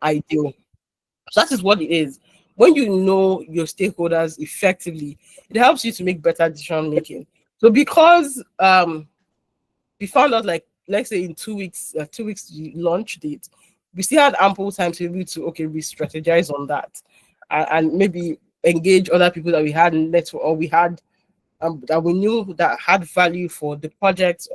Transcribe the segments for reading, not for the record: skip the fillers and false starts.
ideal. So that is what it is. When you know your stakeholders effectively, it helps you to make better decision making. So because we found out, like, let's say in 2 weeks, 2 weeks launch date, we still had ample time to be able to, okay, we strategize on that, and maybe engage other people that we had in network, or we had that we knew that had value for the project.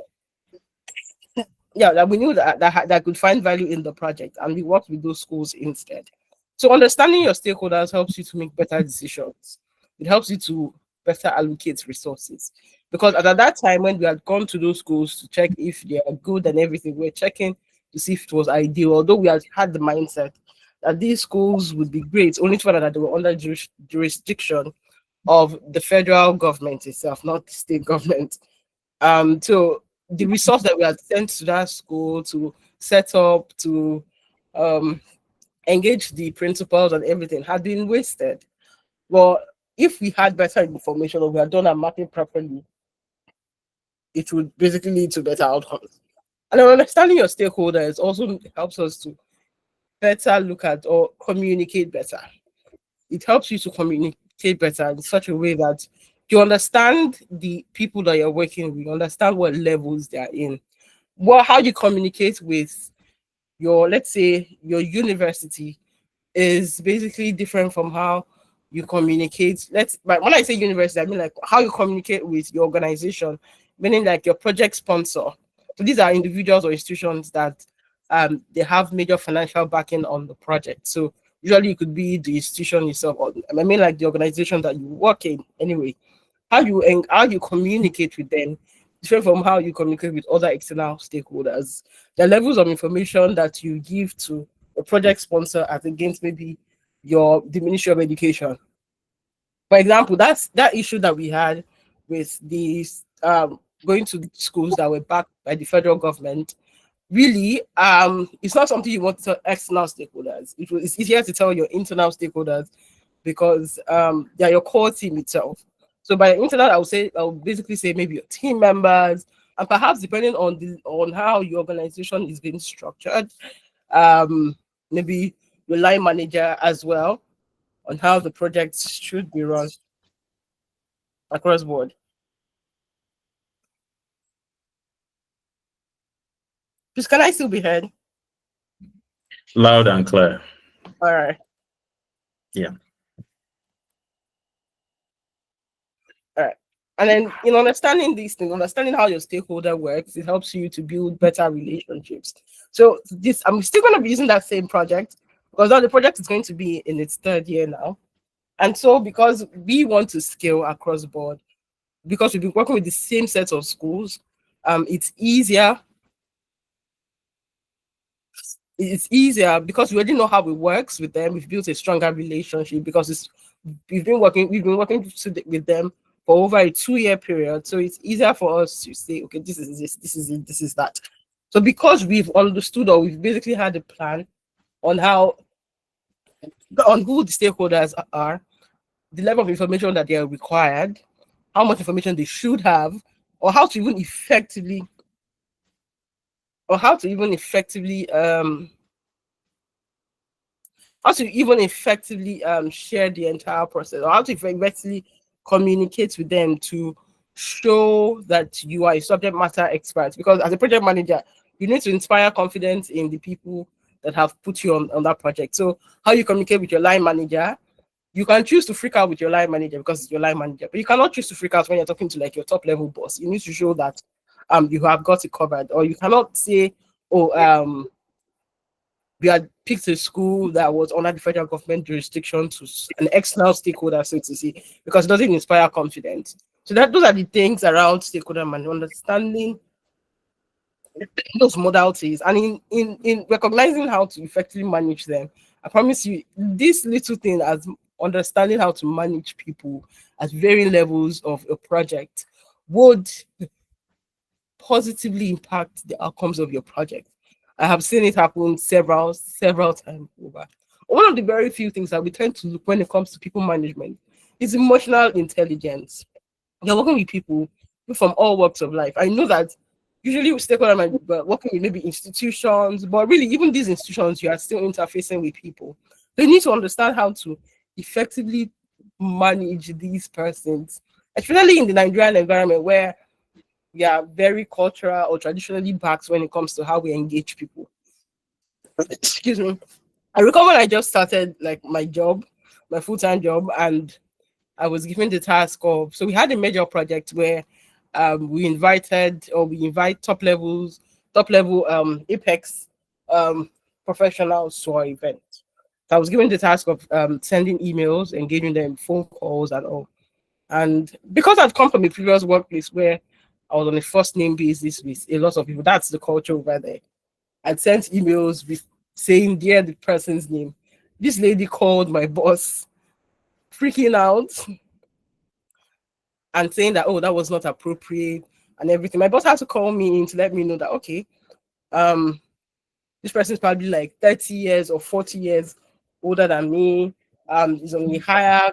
Yeah, that we knew that could find value in the project, and we worked with those schools instead. So understanding your stakeholders helps you to make better decisions. It helps you to better allocate resources, because at that time when we had gone to those schools to check if they are good and everything, we are checking to see if it was ideal. Although we had the mindset that these schools would be great, only to find out that they were under jurisdiction of the federal government itself, not the state government. So the resource that we had sent to that school to set up, to um engage the principals and everything, had been wasted. Well, if we had better information, or we had done our mapping properly, it would basically lead to better outcomes. And then understanding your stakeholders also helps us to better look at or communicate better. It helps you to communicate better in such a way that you understand the people that you're working with, you understand what levels they are in. Well, how you communicate with your, let's say, your university is basically different from how you communicate. But when I say university, I mean like how you communicate with your organization, meaning like your project sponsor. So these are individuals or institutions that they have major financial backing on the project. So usually it could be the institution itself, or I mean like the organization that you work in anyway. How you communicate with them different from how you communicate with other external stakeholders. The levels of information that you give to a project sponsor as against maybe the Ministry of Education. For example, that's that issue that we had with these going to schools that were backed by the federal government. Really, it's not something you want to tell external stakeholders. It's easier to tell your internal stakeholders, because they're your core team itself. So by internal, I would basically say maybe your team members, and perhaps depending on how your organization is being structured, um, maybe your line manager as well, on how the projects should be run across board. Please, can I still be heard? Loud and clear. All right. Yeah. All right. And then in understanding these things, understanding how your stakeholder works, it helps you to build better relationships. So this, I'm still going to be using that same project, because now the project is going to be in its third year now. And so because we want to scale across board, because we've been working with the same set of schools, it's easier. It's easier because we already know how it works with them. We've built a stronger relationship because we've been working with them for over a 2-year period. So it's easier for us to say, okay, this is this is it, this is that. So because we've understood, or we've basically had a plan on who the stakeholders are, the level of information that they are required, how much information they should have, or how to even effectively or how to even effectively share the entire process, or how to effectively communicate with them to show that you are a subject matter expert. Because as a project manager, you need to inspire confidence in the people that have put you on that project. So how you communicate with your line manager, you can choose to freak out with your line manager because it's your line manager, but you cannot choose to freak out when you're talking to like your top level boss. You need to show that you have got it covered, or you cannot say, oh, we had picked a school that was under the federal government jurisdiction to an external stakeholder, so to say, because it doesn't inspire confidence. So those are the things around stakeholder management, understanding those modalities, and in recognizing how to effectively manage them. I promise you, this little thing as understanding how to manage people at varying levels of a project would positively impact the outcomes of your project. I have seen it happen several times over. One of the very few things that we tend to look when it comes to people management is emotional intelligence. You're working with people from all walks of life. I know that Usually, stakeholder might be working with maybe institutions, but really, even these institutions, you are still interfacing with people. They need to understand how to effectively manage these persons, especially in the Nigerian environment where we are very cultural or traditionally backed when it comes to how we engage people. Excuse me. I recall when I just started like my job, my full-time job, and I was given the task of, so we had a major project where we invite top level Apex um, professionals to our event. So I was given the task of sending emails, engaging them, phone calls, and all. And because I'd come from a previous workplace where I was on a first name basis with a lot of people, that's the culture over there. I'd sent emails with saying, dear, the person's name. This lady called my boss, freaking out and saying that, oh, that was not appropriate and everything. My boss had to call me in to let me know that, okay, um, this person is probably like 30 years or 40 years older than me. Is on a higher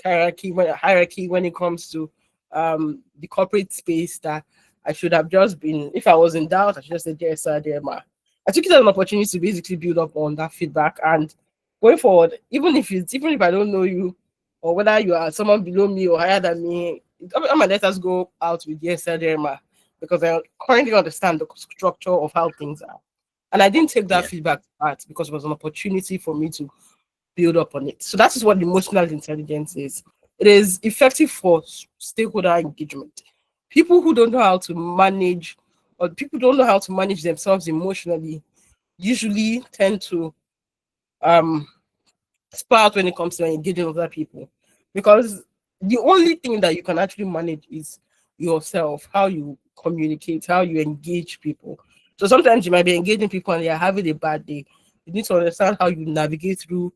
hierarchy when it comes to the corporate space that I should have just been, if I was in doubt, I should just say, dear sir, dear ma. I took it as an opportunity to basically build up on that feedback and going forward, even if I don't know you or whether you are someone below me or higher than me, all my letters go out with dear sir, dear ma, because I currently understand the structure of how things are. And I didn't take that Yeah. feedback to heart because it was an opportunity for me to build up on it. So that is what emotional intelligence is. It is effective for stakeholder engagement. People who don't know how to manage, or people don't know how to manage themselves emotionally, usually tend to um sprout when it comes to engaging with other people, because the only thing that you can actually manage is yourself, how you communicate, how you engage people. So sometimes you might be engaging people and they're having a bad day. You need to understand how you navigate through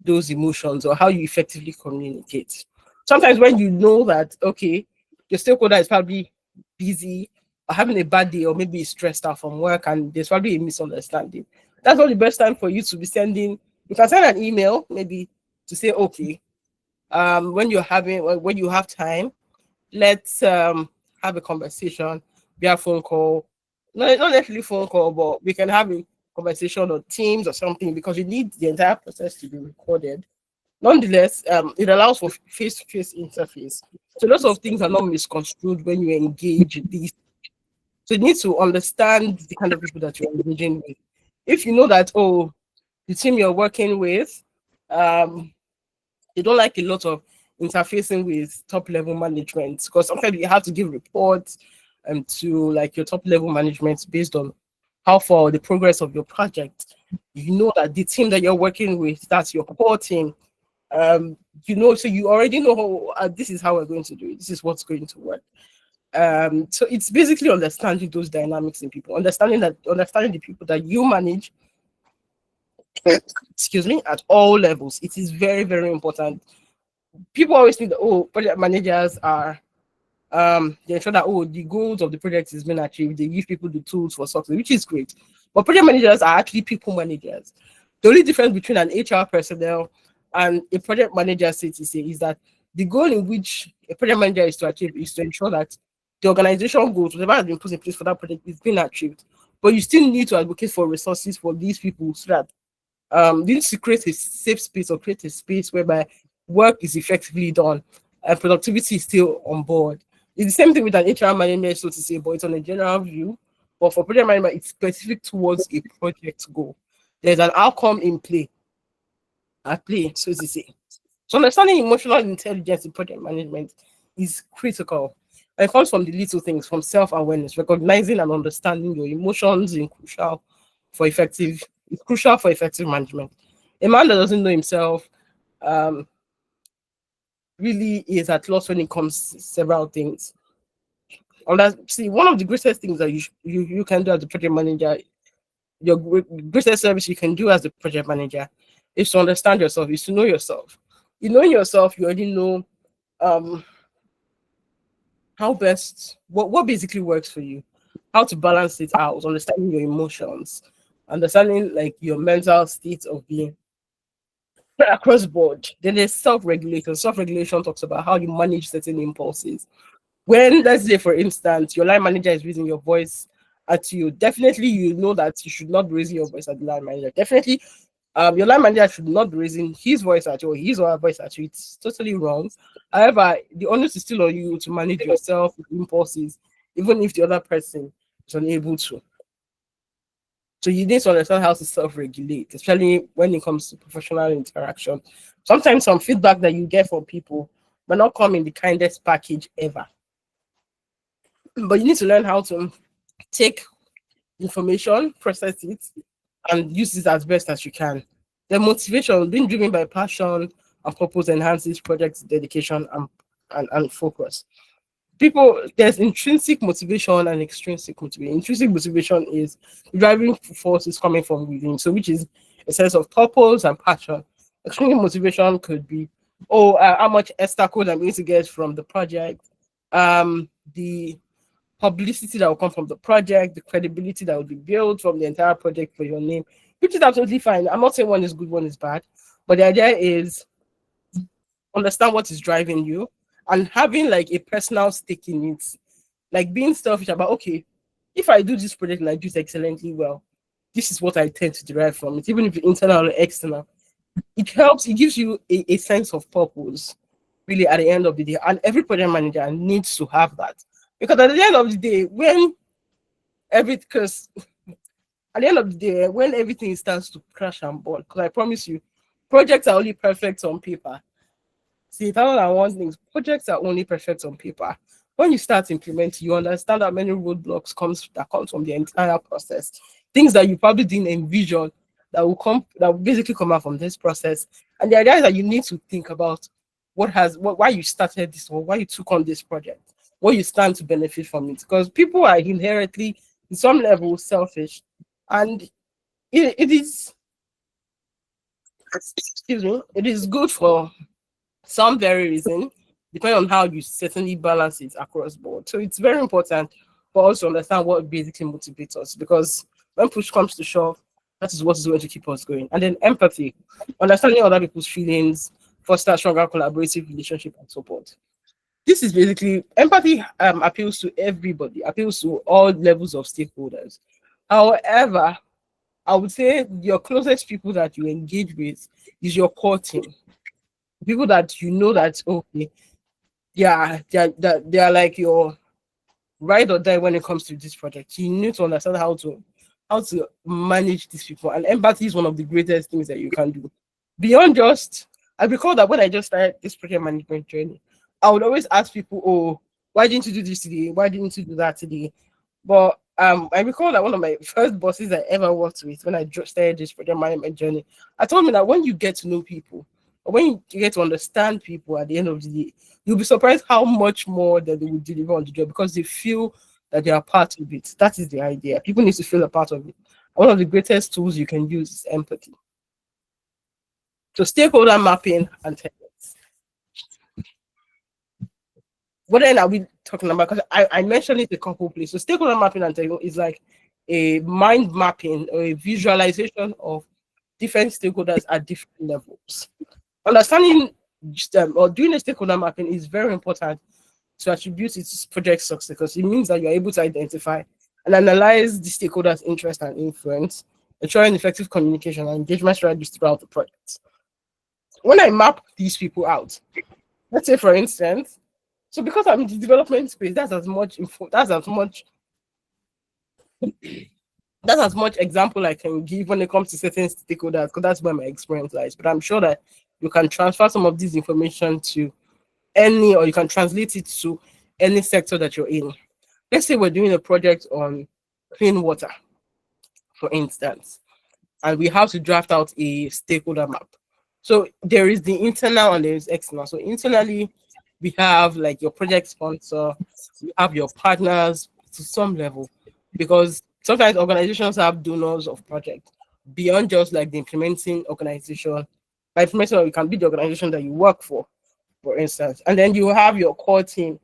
those emotions or how you effectively communicate. Sometimes when you know that, okay, your stakeholder is probably busy or having a bad day or maybe is stressed out from work and there's probably a misunderstanding, that's not the best time for you to be sending. You can send an email maybe to say, okay, when you have time, let's have a conversation via phone call. Not necessarily phone call, but we can have a conversation on Teams or something because you need the entire process to be recorded. Nonetheless, it allows for face-to-face interface. So lots of things are not misconstrued when you engage these. So you need to understand the kind of people that you're engaging with. If you know that, oh, the team you're working with, um, they don't like a lot of interfacing with top level management because sometimes you have to give reports to like your top level management based on how far the progress of your project. You know that the team that you're working with, that's your core team. So you already know this is how we're going to do it. This is what's going to work. So it's basically understanding those dynamics in people, understanding the people that you manage, excuse me, at all levels. It is very, very important. People always think that, oh, project managers are they ensure that, oh, the goals of the project is being achieved. They give people the tools for success, which is great. But project managers are actually people managers. The only difference between an HR personnel and a project manager, so to say, is that the goal in which a project manager is to achieve is to ensure that the organization goals, whatever has been put in place for that project, is being achieved. But you still need to advocate for resources for these people so that you need to create a safe space or create a space whereby work is effectively done and productivity is still on board. It's the same thing with an HR manager, so to say, but it's on a general view. But for project management, it's specific towards a project goal. There's an outcome in play, so to say. So understanding emotional intelligence in project management is critical. And it comes from the little things, from self-awareness, recognizing and understanding your emotions is crucial for effective management. A man that doesn't know himself um, really is at loss when it comes to several things. See, one of the greatest things that you can do as a project manager, your greatest service you can do as a project manager is to understand yourself, is to know yourself. You know yourself, you already know um what basically works for you, how to balance it out, understanding your emotions, understanding like your mental state of being across board. Then there's self-regulation. Self-regulation talks about how you manage certain impulses. When, let's say, for instance, your line manager is raising your voice at you, definitely you know that you should not be raising your voice at the line manager. Definitely, your line manager should not be raising his voice at you or his or her voice at you. It's totally wrong. However, the onus is still on you to manage yourself impulses, even if the other person is unable to. So you need to understand how to self-regulate, especially when it comes to professional interaction. Sometimes some feedback that you get from people may not come in the kindest package ever. But you need to learn how to take information, process it, and use it as best as you can. The motivation, being driven by passion and purpose, enhances project dedication and focus. People, there's intrinsic motivation and extrinsic motivation. Intrinsic motivation is driving force is coming from within, so which is a sense of purpose and passion. Extrinsic motivation could be, oh, how much extra code I'm going to get from the project, the publicity that will come from the project, the credibility that will be built from the entire project for your name, which is absolutely fine. I'm not saying one is good, one is bad, but the idea is understand what is driving you and having like a personal stake in it, like being selfish about, okay, if I do this project and I do it excellently well, this is what I tend to derive from it, even if it's internal or external. It helps, it gives you a sense of purpose, really, at the end of the day. And every project manager needs to have that. Because at the end of the day, because at the end of the day, when everything starts to crash and burn, because I promise you, projects are only perfect on paper. See, that's what I want things. Projects are only perfect on paper. When you start implementing, you understand that many roadblocks comes from the entire process. Things that you probably didn't envision that will basically come out from this process. And the idea is that you need to think about why you started this or why you took on this project, what you stand to benefit from it. Because people are inherently, in some level, selfish, and it is, excuse me, it is good for some very reason, depending on how you certainly balance it across board. So it's very important for us to understand what basically motivates us, because when push comes to shove, that is what is going to keep us going. And then empathy, understanding other people's feelings, foster stronger collaborative relationship and support. This is basically empathy, appeals to everybody, appeals to all levels of stakeholders. However, I would say your closest people that you engage with is your core team, people that you know that, okay, yeah, they are like your ride or die when it comes to this project. You need to understand how to manage these people, and empathy is one of the greatest things that you can do. Beyond just, I recall that when I just started this project management journey, I would always ask people, "Oh, why didn't you do this today? Why didn't you do that today?" But I recall that one of my first bosses I ever worked with when I just started this project management journey, I told me that when you get to know people, or when you get to understand people at the end of the day, you'll be surprised how much more that they will deliver on the job because they feel that they are part of it. That is the idea. People need to feel a part of it. One of the greatest tools you can use is empathy. So stakeholder mapping and templates. What then are we talking about? Because I mentioned it a couple places. So stakeholder mapping and templates is like a mind mapping or a visualization of different stakeholders at different levels. Understanding or doing a stakeholder mapping is very important to attribute it to project success, because it means that you're able to identify and analyze the stakeholders' interest and influence, ensuring effective communication and engagement strategies throughout the project. When I map these people out, let's say for instance, so because I'm in the development space, that's as much example I can give when it comes to certain stakeholders, because that's where my experience lies. But I'm sure that you can transfer some of this information to any, or you can translate it to any sector that you're in. Let's say we're doing a project on clean water, for instance, and we have to draft out a stakeholder map. So there is the internal and there is external. So internally, we have like your project sponsor, you have your partners to some level, because sometimes organizations have donors of project beyond just like the implementing organization. By implementing, it can be the organization that you work for instance. And then you have your core team,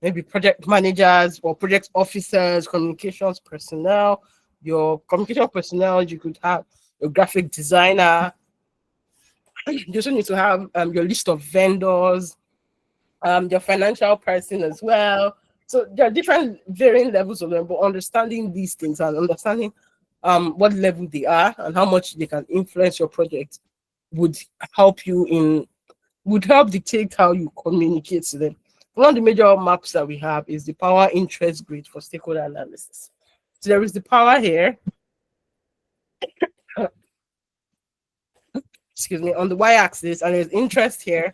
maybe project managers or project officers, communications personnel. Your communication personnel, you could have your graphic designer. You also need to have your list of vendors, your financial person as well, So there are different varying levels of them, but understanding these things and understanding what level they are and how much they can influence your project would help you in would help dictate how you communicate to them. One of the major maps that we have is the power interest grid for stakeholder analysis. So there is the power here, excuse me, on the y-axis, and there's interest here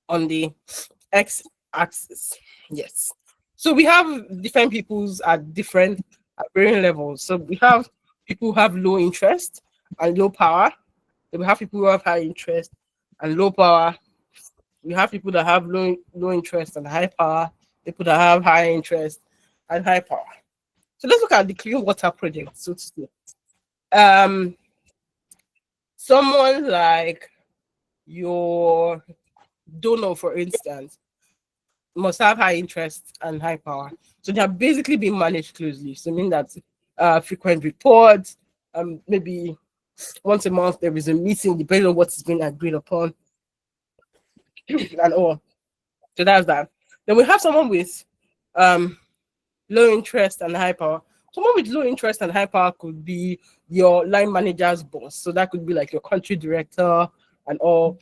on the x-axis. Yes. So we have different peoples at varying levels. So we have people who have low interest and low power. Then we have people who have high interest and low power. We have people that have low interest and high power. People that have high interest and high power. So let's look at the clean water project, so to say. Um, Someone like your donor, for instance, must have high interest and high power. So they are basically being managed closely. So I mean that frequent reports, maybe once a month there is a meeting depending on what is being agreed upon and all. So that's that. Then we have someone with um low interest and high power. Someone with low interest and high power could be your line manager's boss. So that could be like your country director and all.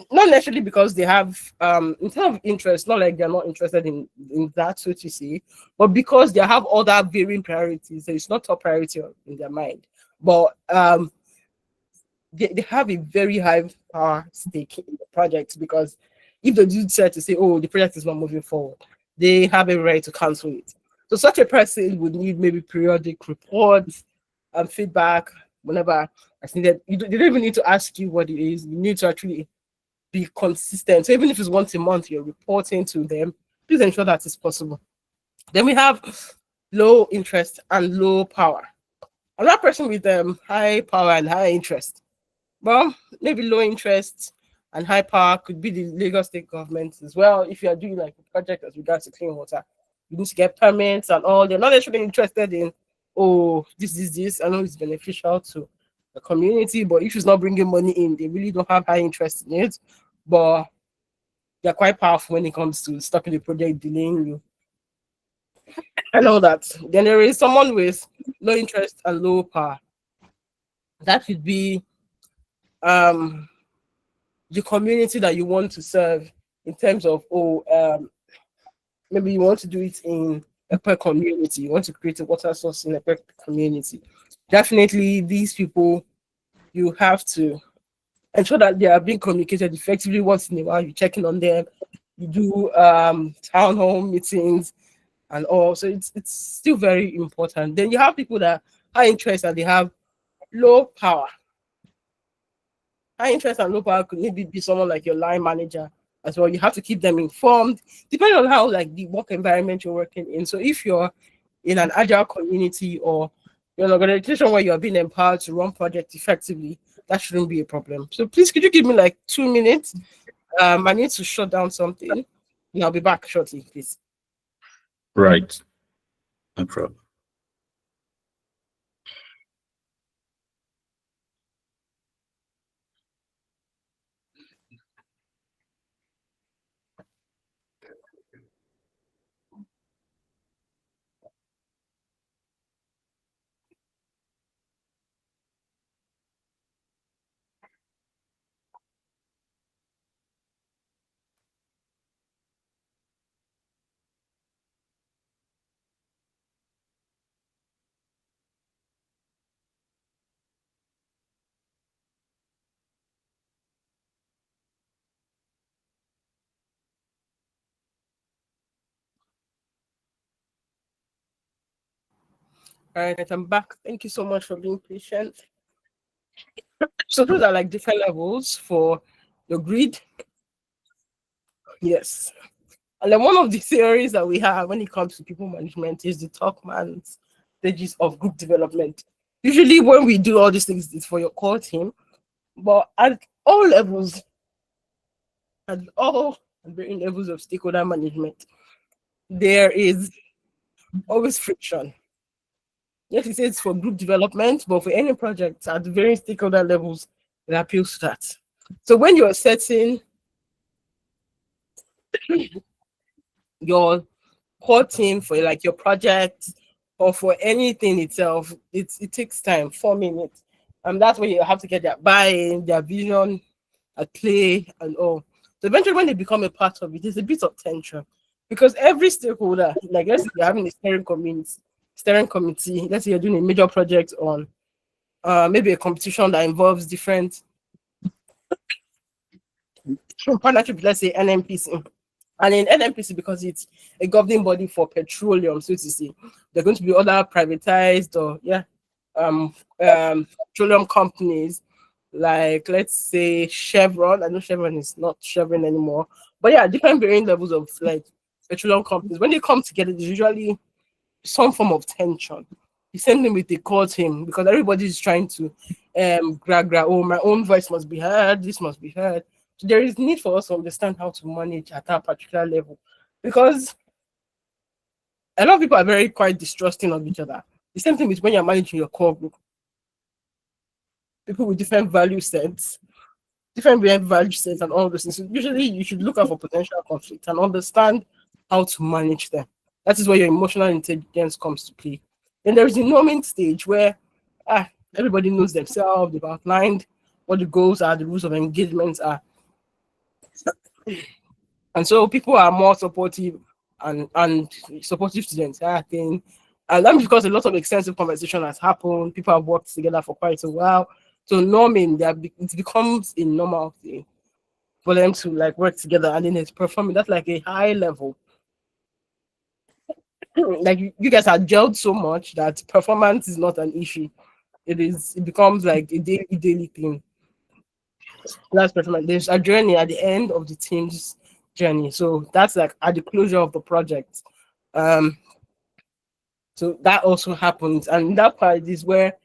Not necessarily because they have in terms of interest, not like they're not interested in that, so to say, but because they have other varying priorities. So it's not top priority in their mind. But they have a very high power stake in the project because if they do decide to say, oh, the project is not moving forward, they have a right to cancel it. So such a person would need maybe periodic reports and feedback whenever I think that they don't even need to ask you what it is. You need to actually be consistent. So even if it's once a month, you're reporting to them, please ensure that it's possible. Then we have low interest and low power. Another person with high power and high interest. Well, maybe low interest and high power could be the Lagos state government as well. If you are doing like a project as regards to clean water, you need to get permits and all. They're not actually interested in, oh, this. I know it's beneficial to the community, but if it's not bringing money in, they really don't have high interest in it. But they're quite powerful when it comes to stopping the project, delaying you, and all that. Then there is someone with low interest and low power. That would be um the community that you want to serve in terms of maybe you want to do it in a per community, you want to create a water source in a per community. Definitely these people, you have to ensure that they are being communicated effectively once in a while. You're checking on them, you do town hall meetings and all. So it's still very important. Then you have people that are interested and they have low power. High interest and low power could maybe be someone like your line manager as well. You have to keep them informed, depending on how like the work environment you're working in. So if you're in an agile community or you're in an organization where you're being empowered to run projects effectively, that shouldn't be a problem. So please, could you give me like 2 minutes? I need to shut down something, and I'll be back shortly, please. Right. No problem. All right, I'm back. Thank you so much for being patient. So those are like different levels for your grid. Yes. And then one of the theories that we have when it comes to people management is the Talkman's stages of group development. Usually, when we do all these things, it's for your core team, but at all levels, at all varying levels of stakeholder management, there is always friction. Yes, it says for group development, but for any project at the various stakeholder levels, it appeals to that. So when you're setting your core team for like your project or for anything itself, it takes time, 4 minutes. And that's where you have to get their buy-in, their vision at play and all. So eventually when they become a part of it, there's a bit of tension. Because every stakeholder, like let's say you're having a steering committee, let's say you're doing a major project on maybe a competition that involves different partnership, let's say NMPC. And in NMPC, because it's a governing body for petroleum, so to say, there are going to be other privatized or um, petroleum companies, like let's say Chevron. I know Chevron is not Chevron anymore, but yeah, different varying levels of like petroleum companies. When they come together, there's usually some form of tension. The same thing with the core team because everybody is trying to oh, my own voice must be heard, this must be heard. So there is need for us to understand how to manage at that particular level because a lot of people are very quite distrusting of each other. The same thing with when you're managing your core group, people with different value sets and all those things. So usually you should look out for potential conflict and understand how to manage them. That is where your emotional intelligence comes to play. Then there is the norming stage where everybody knows themselves, they've outlined what the goals are, the rules of engagement are. And so people are more supportive and supportive to the entire thing. And that's because a lot of extensive conversation has happened. People have worked together for quite a while. So norming, it becomes a normal thing for them to like work together and then it's performing. That's like a high level. Like you guys are gelled so much that performance is not an issue. It becomes like a daily thing. That's performance. There's a journey at the end of the team's journey. So that's like at the closure of the project. Um so that also happens. And that part is where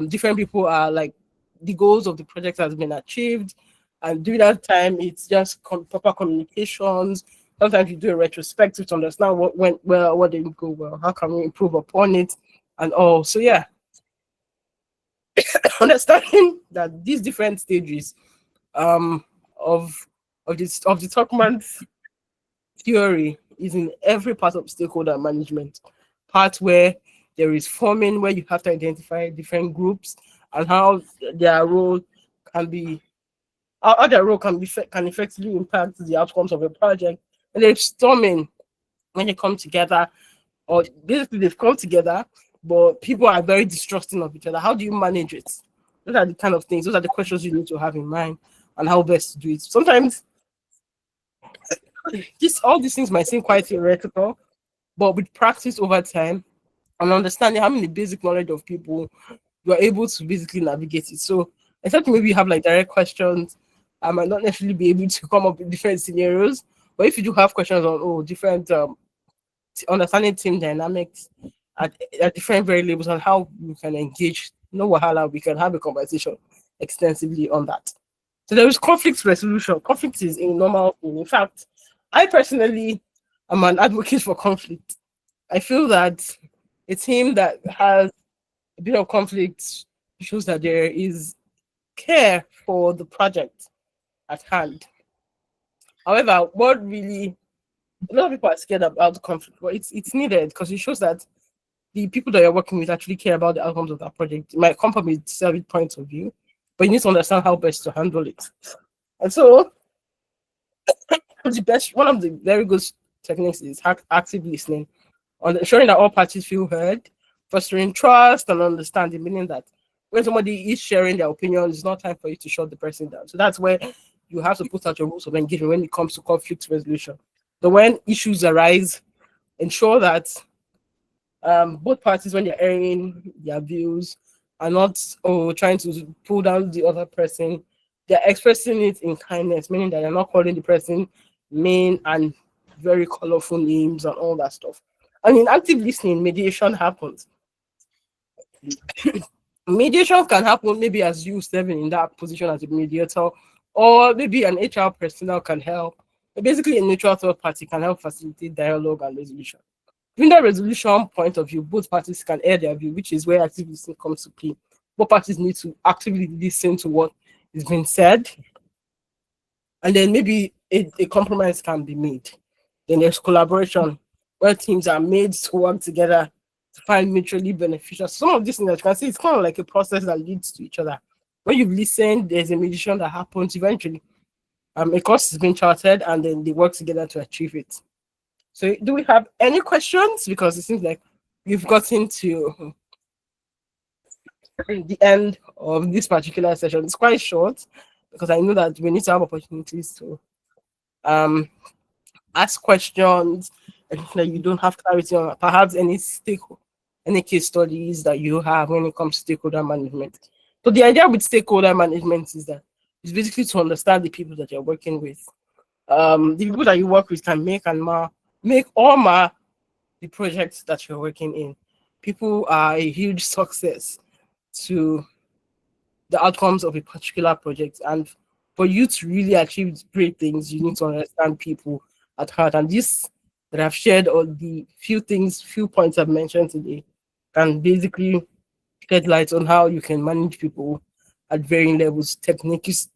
different people are like the goals of the project has been achieved. And during that time, it's just proper communications. Sometimes you do a retrospective to understand what went well, what didn't go well, how can we improve upon it, and all. So yeah, understanding that these different stages um of of the Tuckman theory is in every part of stakeholder management. Part where there is forming, where you have to identify different groups and how their role can be how their role can effectively impact the outcomes of a project. And there's storming when they come together, or basically they've come together, but people are very distrusting of each other. How do you manage it? Those are the kind of things, those are the questions you need to have in mind and how best to do it. Sometimes all these things might seem quite theoretical, but with practice over time and understanding, having the basic knowledge of people, you're able to basically navigate it. So except maybe you have like direct questions, I might not necessarily be able to come up with different scenarios. But if you do have questions on different understanding team dynamics at different variables and how we can engage, no wahala, we can have a conversation extensively on that. So there is conflict resolution. Conflict is a normal thing. In fact, I personally am an advocate for conflict. I feel that a team that has a bit of conflict shows that there is care for the project at hand. However, what really a lot of people are scared about conflict, but it's needed because it shows that the people that you're working with actually care about the outcomes of that project. It might come from a service point of view, but you need to understand how best to handle it. And so the best one of the very good techniques is active listening, on ensuring that all parties feel heard, fostering trust and understanding, meaning that when somebody is sharing their opinion, it's not time for you to shut the person down. So that's where you have to put out your rules of engagement when it comes to conflict resolution. So when issues arise, ensure that both parties, when they're airing their views, are not trying to pull down the other person. They're expressing it in kindness, meaning that they're not calling the person mean and very colorful names and all that stuff. And in active listening, mediation happens. Mediation can happen maybe as you serving in that position as a mediator, or maybe an HR personnel can help. But basically, a neutral third party can help facilitate dialogue and resolution. From the resolution point of view, both parties can air their view, which is where active listening comes to play. Both parties need to actively listen to what is being said, and then maybe a compromise can be made. Then there's collaboration. where teams are made to work together to find mutually beneficial. Some of these things that you can see, it's kind of like a process that leads to each other. When you've listened, there's a mediation that happens eventually. A course is being charted, and then they work together to achieve it. So, do we have any questions? Because it seems like we've gotten to the end of this particular session. It's quite short because I know that we need to have opportunities to um ask questions and that you don't have clarity on, perhaps any case studies that you have when it comes to stakeholder management. So the idea with stakeholder management is that it's basically to understand the people that you're working with. The people that you work with can make or mar the projects that you're working in. People are a huge success to the outcomes of a particular project. And for you to really achieve great things, you need to understand people at heart. And this that I've shared, all the few points I've mentioned today, can basically shed light on how you can manage people at varying levels, techniques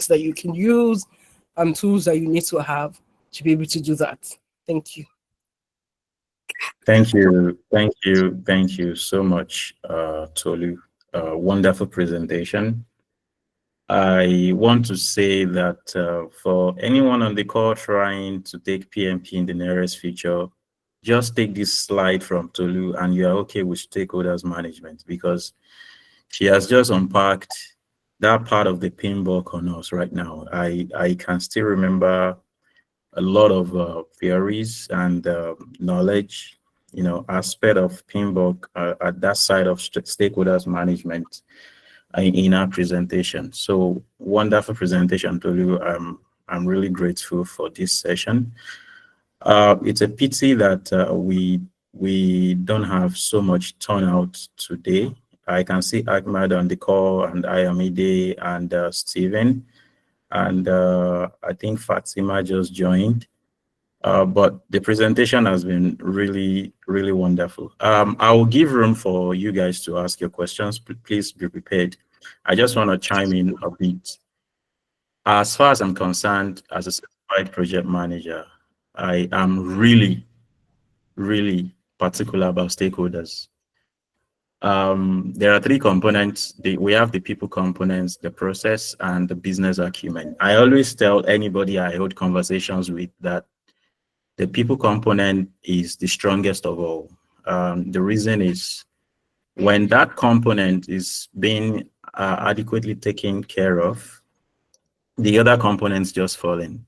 that you can use, and tools that you need to have to be able to do that. Thank you. Thank you. Thank you. Thank you so much, Tolu. Wonderful presentation. I want to say that for anyone on the call trying to take PMP in the nearest future, just take this slide from Tolu and you're okay with stakeholders management, because she has just unpacked that part of the pinball on us right now. I can still remember a lot of theories and knowledge, aspect of pinball at that side of stakeholders management in our presentation. So wonderful presentation, Tolu. I'm really grateful for this session. It's a pity that we don't have so much turnout today. I can see Ahmad on the call, and Ayamide and Stephen, and I think Fatima just joined. But the presentation has been really, really wonderful. I will give room for you guys to ask your questions. Please be prepared. I just want to chime in a bit. As far as I'm concerned, as a certified project manager, I am really, really particular about stakeholders. There are three components. We have the people components, the process, and the business acumen. I always tell anybody I hold conversations with that the people component is the strongest of all. The reason is when that component is being adequately taken care of, the other components just fall in,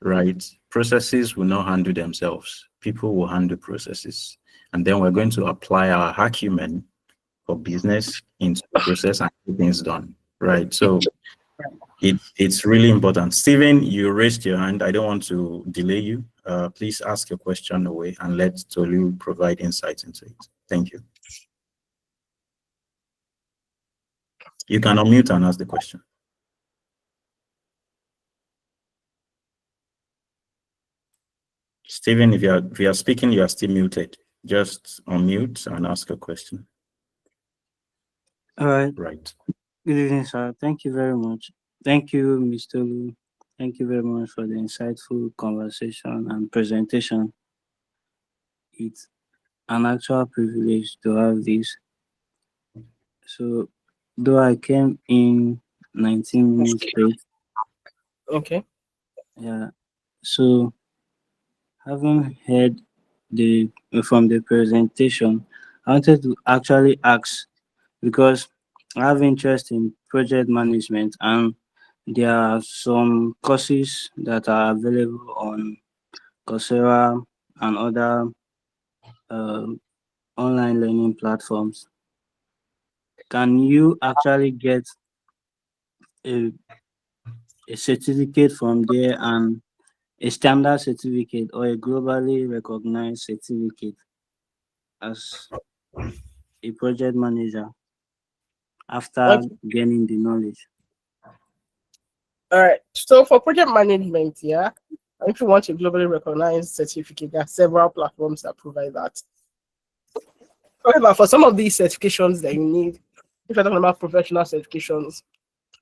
right? Processes will not handle themselves. People will handle processes. And then we're going to apply our acumen for business into the process and get things done, right? So it's really important. Stephen, you raised your hand. I don't want to delay you. Please ask your question away and let Tolu provide insights into it. Thank you. You can unmute and ask the question. Stephen, if you are speaking, you are still muted. Just unmute and ask a question. All right. Right. Good evening, sir. Thank you very much. Thank you, Mr. Lu. Thank you very much for the insightful conversation and presentation. It's an actual privilege to have this. So, though I came in 19 minutes late, Okay. yeah. So, having heard from the presentation, I wanted to actually ask, because I have interest in project management, and there are some courses that are available on Coursera and other online learning platforms. Can you actually get a, a certificate from there, and a standard certificate or a globally recognized certificate as a project manager after Okay. gaining the knowledge? All right. So for project management, yeah, if you want a globally recognized certificate, there are several platforms that provide that. However, for some of these certifications that you need, if you're talking about professional certifications,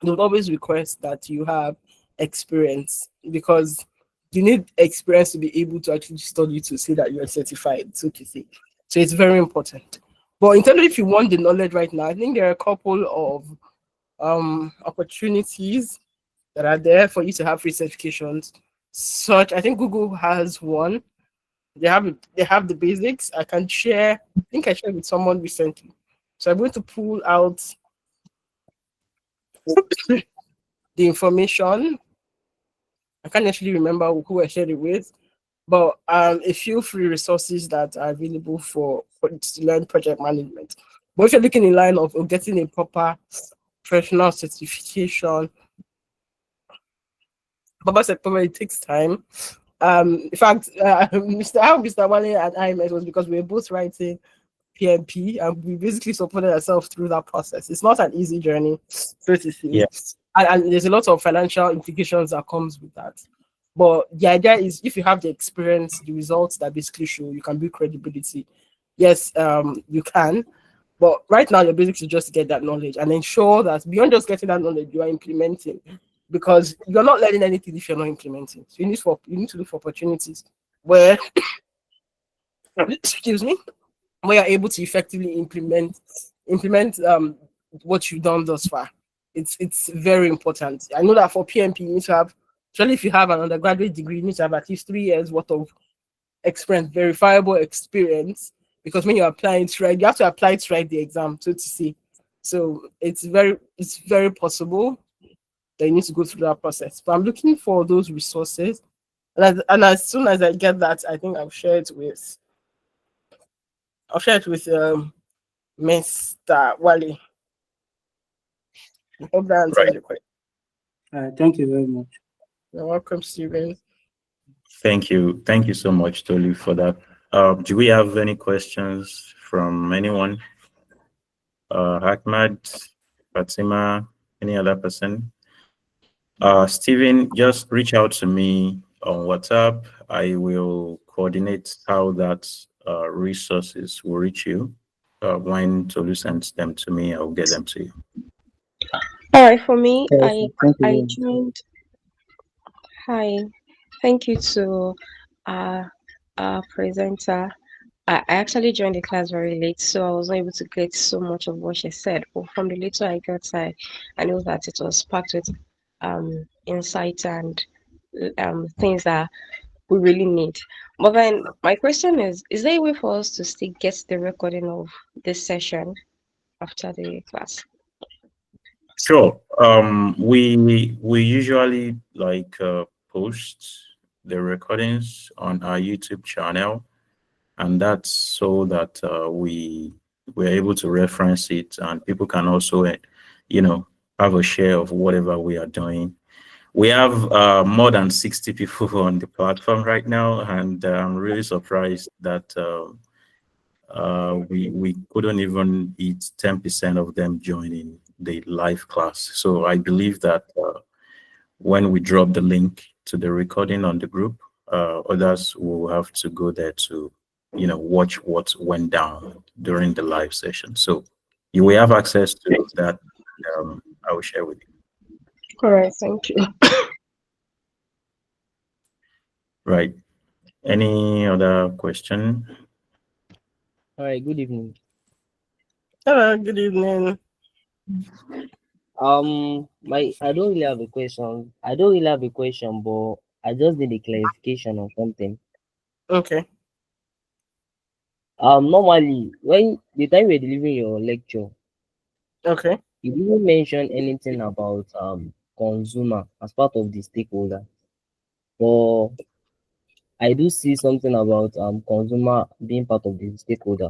they would always request that you have experience, because you need experience to be able to actually study to say that you're certified, so to say. So it's very important. But in terms of if you want the knowledge right now, I think there are a couple of opportunities that are there for you to have free certifications. Such, I think Google has one. They have the basics. I can share. I think I shared with someone recently. So I'm going to pull out the information. I can't actually remember who I shared it with, but a few free resources that are available for to learn project management. But if you're looking in line of getting a proper professional certification, Baba said probably it takes time. In fact, Mr. Wale and I met was because we were both writing PMP, and we basically supported ourselves through that process. It's not an easy journey, so to say, Yeah. and there's a lot of financial implications that comes with that. But the idea is, if you have the experience, the results that basically show you can build credibility. Yes, you can. But right now, your basics is just to get that knowledge and ensure that beyond just getting that knowledge, you are implementing, because you're not learning anything if you're not implementing. So you need to look for opportunities where, excuse me, where you're able to effectively implement what you've done thus far. It's very important. I know that for PMP, you need to have, especially if you have an undergraduate degree, you need to have at least 3 years worth of experience, verifiable experience, because when you're applying to write, you have to apply to write the exam, so to say. So it's very possible that you need to go through that process. But I'm looking for those resources. And as soon as I get that, I think I'll share it with Mr. Wale. I hope that answers Right. your question. Thank you very much. You're welcome, Steven. Thank you. Thank you so much, Tolu, for that. Do we have any questions from anyone? Ahmad, Fatima, any other person? Steven, just reach out to me on WhatsApp. I will coordinate how that resources will reach you. When Tolu sends them to me, I'll get them to you. All right, for me, Okay, thank you very I much. joined. Hi, thank you to our presenter. I actually joined the class very late, so I was not able to get so much of what she said. But from the little I got, I know that it was packed with insights and things that we really need. But then my question is there a way for us to still get the recording of this session after the class? Sure. We usually post the recordings on our YouTube channel, and that's so that we're able to reference it, and people can also, you know, have a share of whatever we are doing. We have more than 60 people on the platform right now, and I'm really surprised that we couldn't even beat 10% of them joining the live class. So I believe that when we drop the link to the recording on the group, others will have to go there to, you know, watch what went down during the live session. So you will have access to that. I will share with you. All right, thank you. Right. Any other question? All right, good evening. Hello, good evening. I don't really have a question. I don't really have a question, but I just need a clarification on something. Okay. Normally, when the time you're delivering your lecture, Okay. you didn't mention anything about consumer as part of the stakeholder. But I do see something about consumer being part of the stakeholder.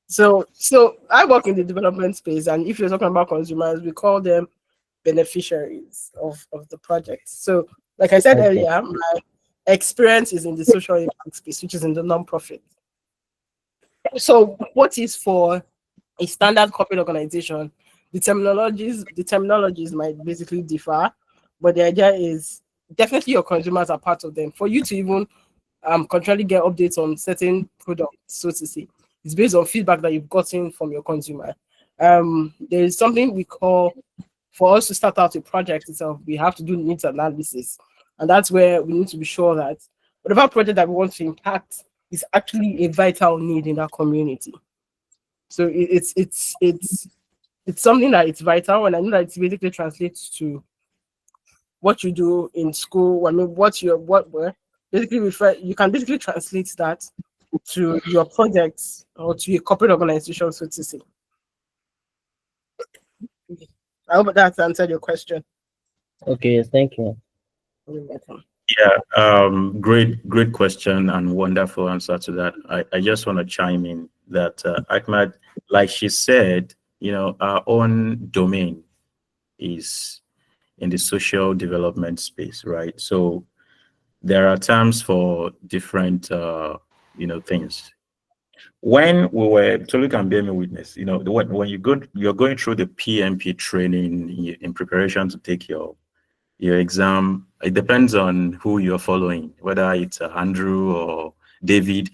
So I work in the development space, and if you're talking about consumers, we call them beneficiaries of the project. So, like I said Okay. earlier, my experience is in the social impact space, which is in the non-profit. So, what is for a standard corporate organization? The terminologies might basically differ, but the idea is definitely your consumers are part of them. For you to even continually get updates on certain products, so to say, it's based on feedback that you've gotten from your consumer. There is something we call for us to start out a project itself, we have to do needs analysis. And that's where we need to be sure that whatever project that we want to impact is actually a vital need in that community. So it's something that it's vital, and I know that it basically translates to what you do in school. I mean, what were basically refer. You can basically translate that to your projects or to your corporate organization, so to say. I hope that's answered your question. Okay, yes, thank you. Yeah, great question and wonderful answer to that. I just want to chime in that Ahmad, like she said, our own domain is in the social development space, right? So there are terms for different, things. When we were, Tolu can bear me witness, when you're going through the PMP training in preparation to take your exam, it depends on who you're following, whether it's Andrew or David.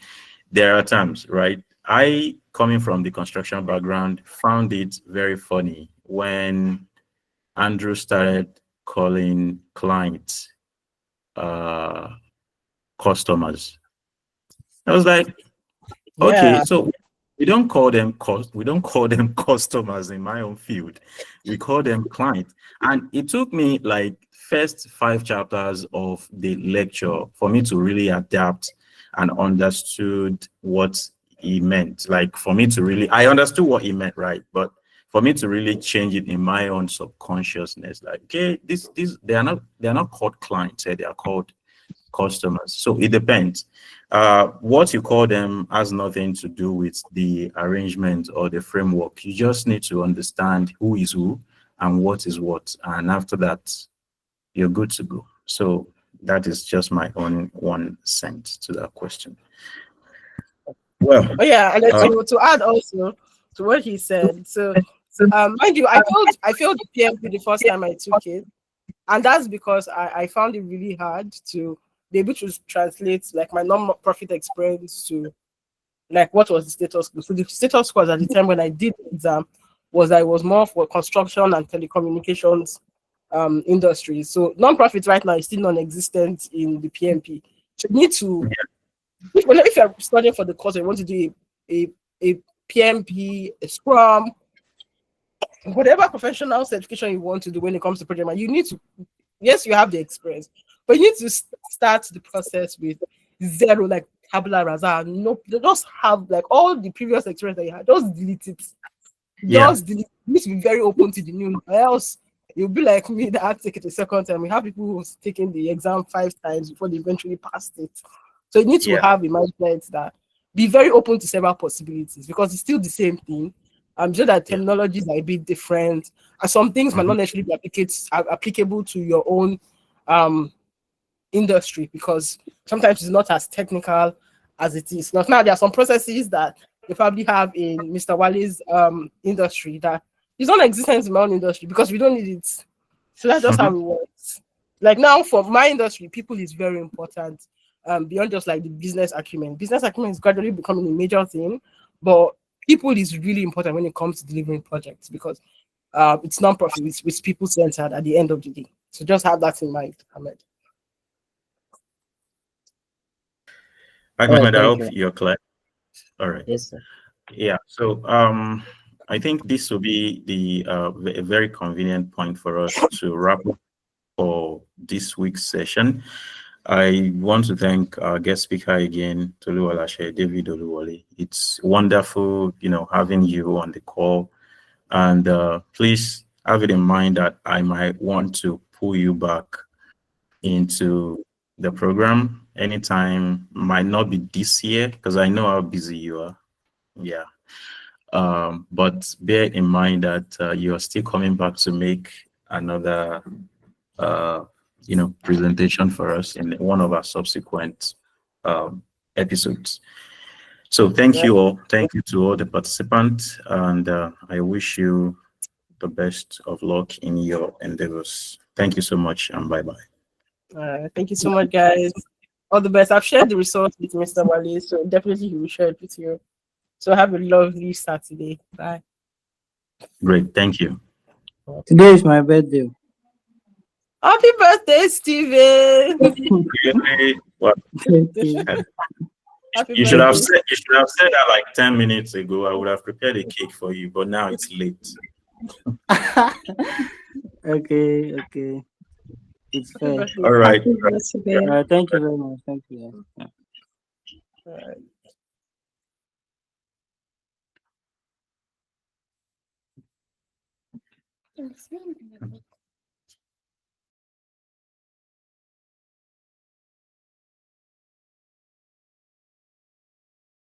There are times, right? I, coming from the construction background, found it very funny when Andrew started calling clients customers. I was like, okay, Yeah. so we don't call them customers in my own field. We call them clients. And it took me like first 5 chapters of the lecture for me to really adapt and understood what he meant. Like for me to really, I understood what he meant, right? But for me to really change it in my own subconsciousness, like, okay, they're not called clients, they are called customers. So it depends. What you call them has nothing to do with the arrangement or the framework. You just need to understand who is who and what is what. And after that, you're good to go. So that is just my own 1 cent to that question. Well, Oh yeah, and then to add also to what he said. So mind you, I failed the PMP the first time I took it. And that's because I found it really hard to be able to translate like my non-profit experience to like what was the status quo. So the status quo at the time when I did the exam was I was more for construction and telecommunications industry. So non-profit right now is still non-existent in the PMP. So you need to, if you're studying for the course, you want to do a PMP, a Scrum, whatever professional certification you want to do when it comes to project management, you need to, yes, you have the experience, but you need to start the process with zero, like tabula rasa. No, just have like all the previous experience that you had, just delete it. Just delete. You need to be very open to the new, or else you'll be like me that had to take it a second time. We have people who's taking the exam 5 times before they eventually passed it. So you need to have a mindset that be very open to several possibilities because it's still the same thing. I'm sure that terminologies are a bit different, and some things might not necessarily be applicable to your own industry because sometimes it's not as technical as it is. Now there are some processes that they probably have in Mr. Wale's industry that is non-existent in my own industry because we don't need it. So that's just how it works. Like now, for my industry, people is very important. Beyond just like the business acumen. Business acumen is gradually becoming a major thing, but people is really important when it comes to delivering projects because it's non-profit, it's people centered at the end of the day. So just have that in mind, Ahmed. Ahmed, I hope you're clear. All right. Yes, sir. Yeah. So I think this will be a very convenient point for us to wrap up for this week's session. I want to thank our guest speaker again, Toluwalase David-Oluwole. It's wonderful, having you on the call. And please have it in mind that I might want to pull you back into the program anytime. Might not be this year because I know how busy you are. Yeah. But bear in mind that you are still coming back to make another presentation for us in one of our subsequent episodes. So thank you all. Thank you to all the participants, and I wish you the best of luck in your endeavors. Thank you so much, and bye-bye. Thank you so much, guys. All the best. I've shared the results with Mr. Wale, so definitely he will share it with you. So have a lovely Saturday. Bye. Great. Thank you. Today is my birthday. Happy birthday, Steven! Really? What? Thank you. Happy You should have birthday. said that like 10 minutes ago. I would have prepared a cake for you, but now it's late. Okay. It's Happy fair. birthday. All right. Happy birthday. Thank you very much. Thank you. Yeah. All right.